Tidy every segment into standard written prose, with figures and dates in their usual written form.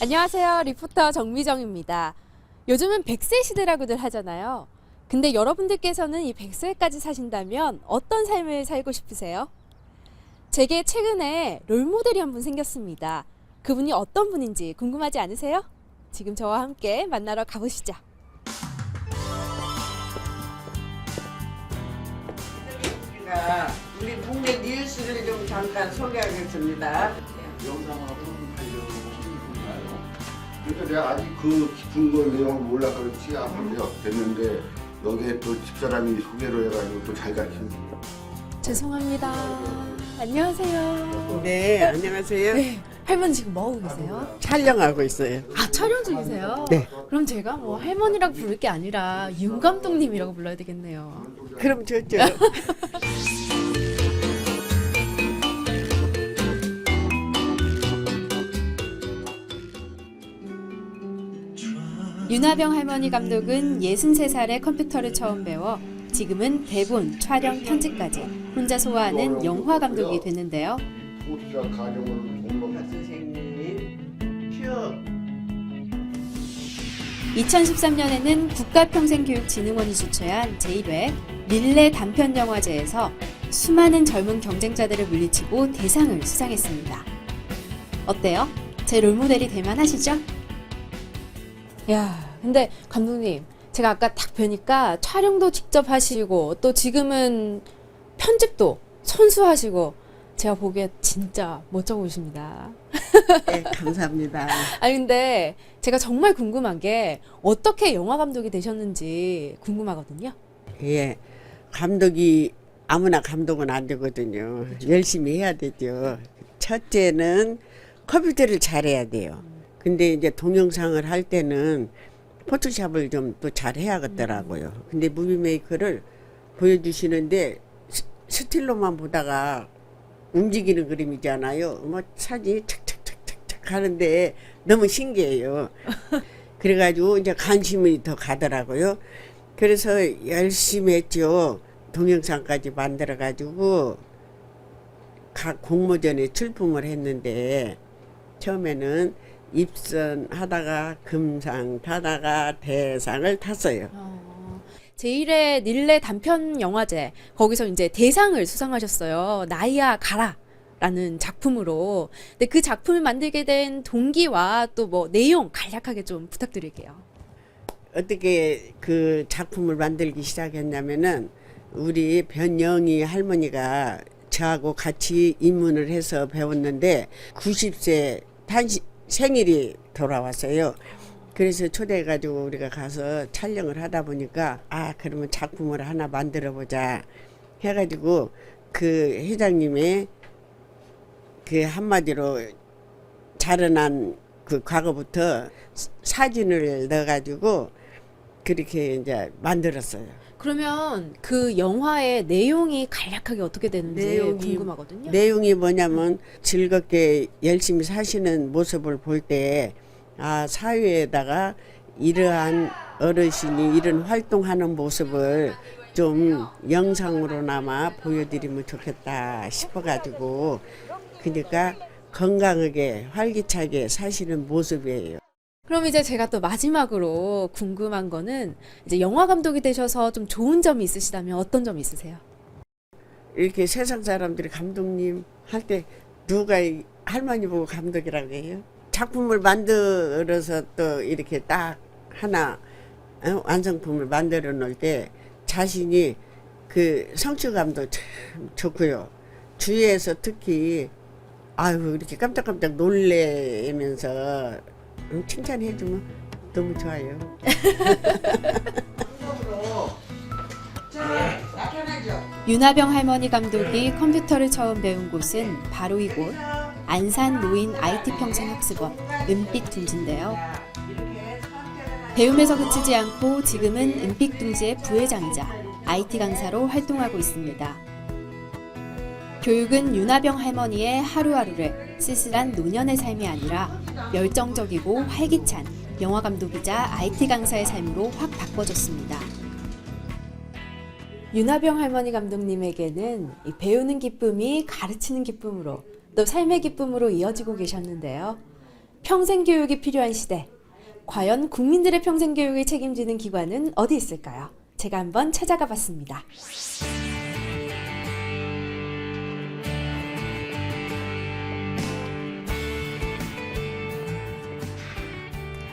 안녕하세요. 리포터 정미정입니다. 요즘은 100세 시대라고들 하잖아요. 근데 여러분들께서는 이 100세까지 사신다면 어떤 삶을 살고 싶으세요? 제게 최근에 롤모델이 한 분 생겼습니다. 그분이 어떤 분인지 궁금하지 않으세요? 지금 저와 함께 만나러 가보시죠. 우리 동네 뉴스를 좀 잠깐 소개하겠습니다. 영상하고 하려고 하는 건가요? 그러니까 내가 아직 그 깊은 거 내용을 몰라 그렇지 앞으로 됐는데 여기에 또 집사람이 소개를 해가지고 또 잘 가르치는 거예요. 죄송합니다. 안녕하세요. 네, 안녕하세요. 네, 할머니 지금 뭐 하고 계세요? 촬영하고 있어요. 아, 촬영 중이세요? 네. 그럼 제가 뭐 할머니라고 부를 게 아니라 윤 감독님이라고 불러야 되겠네요. 그럼 좋죠. 윤하병 할머니 감독은 63살에 컴퓨터를 처음 배워 지금은 대본, 촬영, 편집까지 혼자 소화하는 영화 감독이 됐는데요. 소수자 가정을 공동 선생님, 큐. 2013년에는 국가평생교육진흥원이 주최한 제1회 릴레 단편영화제에서 수많은 젊은 경쟁자들을 물리치고 대상을 수상했습니다. 어때요? 제 롤모델이 될 만하시죠? 야, 근데 감독님, 제가 아까 딱 뵈니까 촬영도 직접 하시고 또 지금은 편집도 선수하시고 제가 보기에 진짜 멋져 보이십니다. 네, 감사합니다. 아니 근데 제가 정말 궁금한 게 어떻게 영화 감독이 되셨는지 궁금하거든요. 예, 감독이 아무나 감독은 안 되거든요. 열심히 해야 되죠. 첫째는 컴퓨터를 잘해야 돼요. 근데 이제 동영상을 할 때는 포토샵을 좀 또 잘해야겠더라고요. 근데 무비메이커를 보여주시는데 스틸로만 보다가 움직이는 그림이잖아요. 뭐 사진이 착착착착착 하는데 너무 신기해요. 그래가지고 이제 관심이 더 가더라고요. 그래서 열심히 했죠. 동영상까지 만들어가지고 각 공모전에 출품을 했는데 처음에는 입선하다가 금상 타다가 대상을 탔어요. 제1회 릴레 단편 영화제 거기서 이제 대상을 수상하셨어요. 나이야 가라라는 작품으로. 근데 그 작품을 만들게 된 동기와 또 뭐 내용 간략하게 좀 부탁드릴게요. 어떻게 그 작품을 만들기 시작했냐면은 우리 변영희 할머니가 저하고 같이 입문을 해서 배웠는데 90세 생일이 돌아왔어요. 그래서 초대해가지고 우리가 가서 촬영을 하다 보니까 그러면 작품을 하나 만들어 보자 해가지고 그 회장님의 그 한마디로 자라난 그 과거부터 사진을 넣어가지고 그렇게 이제 만들었어요. 그러면 그 영화의 내용이 간략하게 어떻게 되는지 궁금하거든요. 내용이 뭐냐면 즐겁게 열심히 사시는 모습을 볼 때 사회에다가 이러한 어르신이 이런 활동하는 모습을 좀 영상으로나마 보여드리면 좋겠다 싶어가지고 그러니까 건강하게 활기차게 사시는 모습이에요. 그럼 이제 제가 또 마지막으로 궁금한 거는 이제 영화 감독이 되셔서 좀 좋은 점이 있으시다면 어떤 점이 있으세요? 이렇게 세상 사람들이 감독님 할 때 누가 할머니 보고 감독이라고 해요? 작품을 만들어서 또 이렇게 딱 하나 완성품을 만들어 놓을 때 자신이 그 성취감도 참 좋고요. 주위에서 특히 이렇게 깜짝깜짝 놀래면서 칭찬해주면 너무 좋아요. 윤하병 할머니 감독이 컴퓨터를 처음 배운 곳은 바로 이곳 안산 노인 IT평생학습원 은빛둥지인데요. 배움에서 그치지 않고 지금은 은빛둥지의 부회장이자 IT 강사로 활동하고 있습니다. 교육은 윤하병 할머니의 하루하루를 쓸쓸한 노년의 삶이 아니라 열정적이고 활기찬 영화 감독이자 IT 강사의 삶으로 확 바꿔줬습니다. 윤하병 할머니 감독님에게는 이 배우는 기쁨이 가르치는 기쁨으로 또 삶의 기쁨으로 이어지고 계셨는데요. 평생교육이 필요한 시대. 과연 국민들의 평생교육을 책임지는 기관은 어디 있을까요? 제가 한번 찾아가 봤습니다.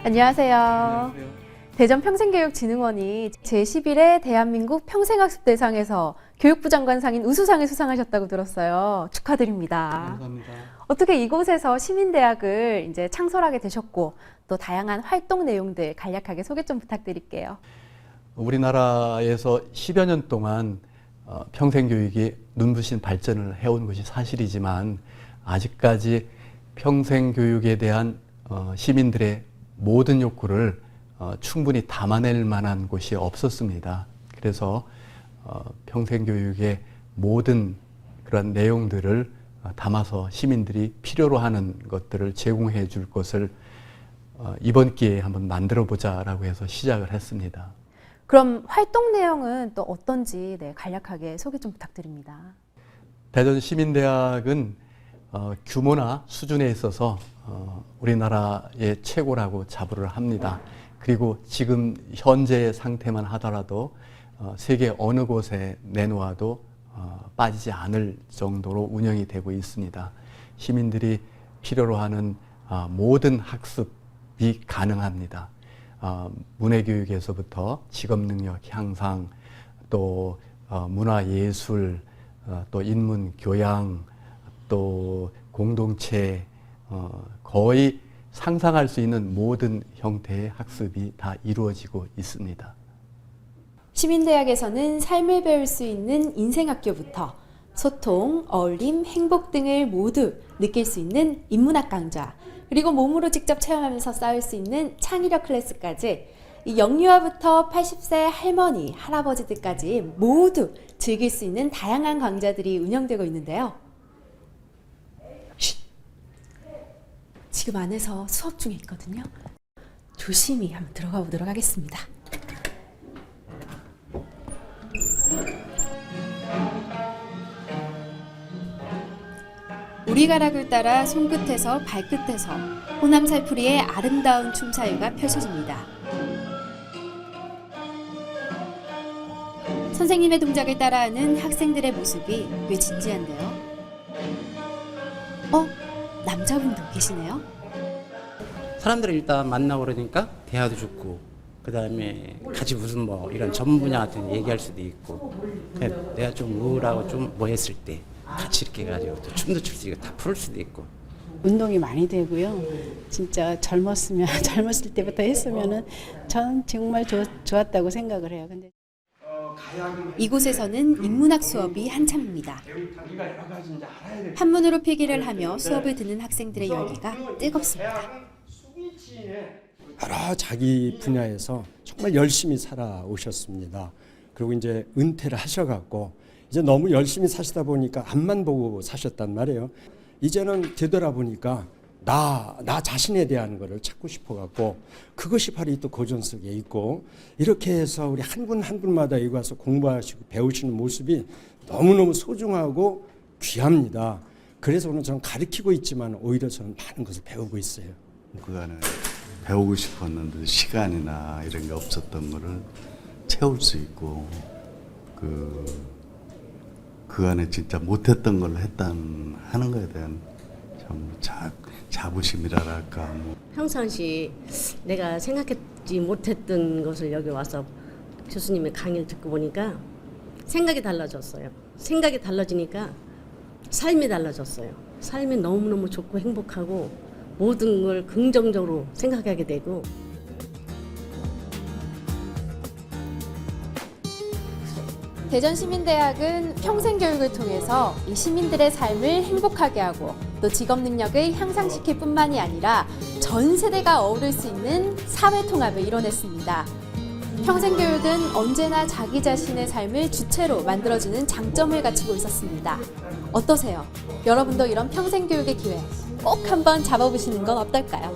안녕하세요. 대전 평생교육진흥원이 제11회 대한민국 평생학습대상에서 교육부 장관상인 우수상을 수상하셨다고 들었어요. 축하드립니다. 감사합니다. 어떻게 이곳에서 시민대학을 이제 창설하게 되셨고 또 다양한 활동 내용들 간략하게 소개 좀 부탁드릴게요. 우리나라에서 10여 년 동안 평생교육이 눈부신 발전을 해온 것이 사실이지만 아직까지 평생교육에 대한 시민들의 모든 욕구를 충분히 담아낼 만한 곳이 없었습니다. 그래서 평생교육의 모든 그런 내용들을 담아서 시민들이 필요로 하는 것들을 제공해 줄 것을 이번 기회에 한번 만들어 보자라고 해서 시작을 했습니다. 그럼 활동 내용은 또 어떤지 간략하게 소개 좀 부탁드립니다. 대전 시민대학은 규모나 수준에 있어서 우리나라의 최고라고 자부를 합니다. 그리고 지금 현재의 상태만 하더라도 세계 어느 곳에 내놓아도 빠지지 않을 정도로 운영이 되고 있습니다. 시민들이 필요로 하는 모든 학습이 가능합니다. 문해교육에서부터 직업능력 향상, 또 문화예술, 또 인문교양, 또 공동체, 거의 상상할 수 있는 모든 형태의 학습이 다 이루어지고 있습니다. 시민대학에서는 삶을 배울 수 있는 인생학교부터 소통, 어울림, 행복 등을 모두 느낄 수 있는 인문학 강좌, 그리고 몸으로 직접 체험하면서 쌓을 수 있는 창의력 클래스까지 이 영유아부터 80세 할머니, 할아버지들까지 모두 즐길 수 있는 다양한 강좌들이 운영되고 있는데요. 지금 안에서 수업 중에 있거든요. 조심히 한번 들어가 보도록 하겠습니다. 우리가락을 따라 손끝에서 발끝에서 호남 살풀이의 아름다운 춤사위가 펼쳐집니다. 선생님의 동작을 따라하는 학생들의 모습이 꽤 진지한데요. 남자분도 계시네요. 사람들을 일단 만나고 그러니까 대화도 좋고, 그 다음에 같이 무슨 뭐 이런 전문 분야 같은 거 얘기할 수도 있고, 그냥 내가 좀 우울하고 좀 뭐 했을 때 같이 이렇게 해가지고 또 춤도 출 수 있고 다 풀 수도 있고. 운동이 많이 되고요. 진짜 젊었을 때부터 했으면은 전 정말 좋았다고 생각을 해요. 근데 이곳에서는 인문학 수업이 한참입니다. 한문으로 필기를 하며 수업을 듣는 학생들의 열기가 뜨겁습니다. 여러 자기 분야에서 정말 열심히 살아오셨습니다. 그리고 이제 은퇴를 하셔갖고 이제 너무 열심히 사시다 보니까 앞만 보고 사셨단 말이에요. 이제는 되돌아보니까 나 자신에 대한 거를 찾고 싶어갖고 그것이 바로 또 고전 속에 있고, 이렇게 해서 우리 한 분 한 분마다 여기 와서 공부하시고 배우시는 모습이 너무너무 소중하고 귀합니다. 그래서 오늘 저는 가르치고 있지만 오히려 저는 많은 것을 배우고 있어요. 그간에 배우고 싶었는데 시간이나 이런 게 없었던 거를 채울 수 있고, 그 안에 진짜 못했던 걸 하는 거에 대한 참 자부심이랄까. 평상시 내가 생각하지 못했던 것을 여기 와서 교수님의 강의를 듣고 보니까 생각이 달라졌어요. 생각이 달라지니까 삶이 달라졌어요. 삶이 너무너무 좋고 행복하고 모든 걸 긍정적으로 생각하게 되고. 대전시민대학은 평생교육을 통해서 이 시민들의 삶을 행복하게 하고 또 직업 능력을 향상시킬 뿐만이 아니라 전 세대가 어우를 수 있는 사회통합을 이뤄냈습니다. 평생교육은 언제나 자기 자신의 삶을 주체로 만들어주는 장점을 갖추고 있었습니다. 어떠세요? 여러분도 이런 평생교육의 기회 꼭 한번 잡아보시는 건 어떨까요?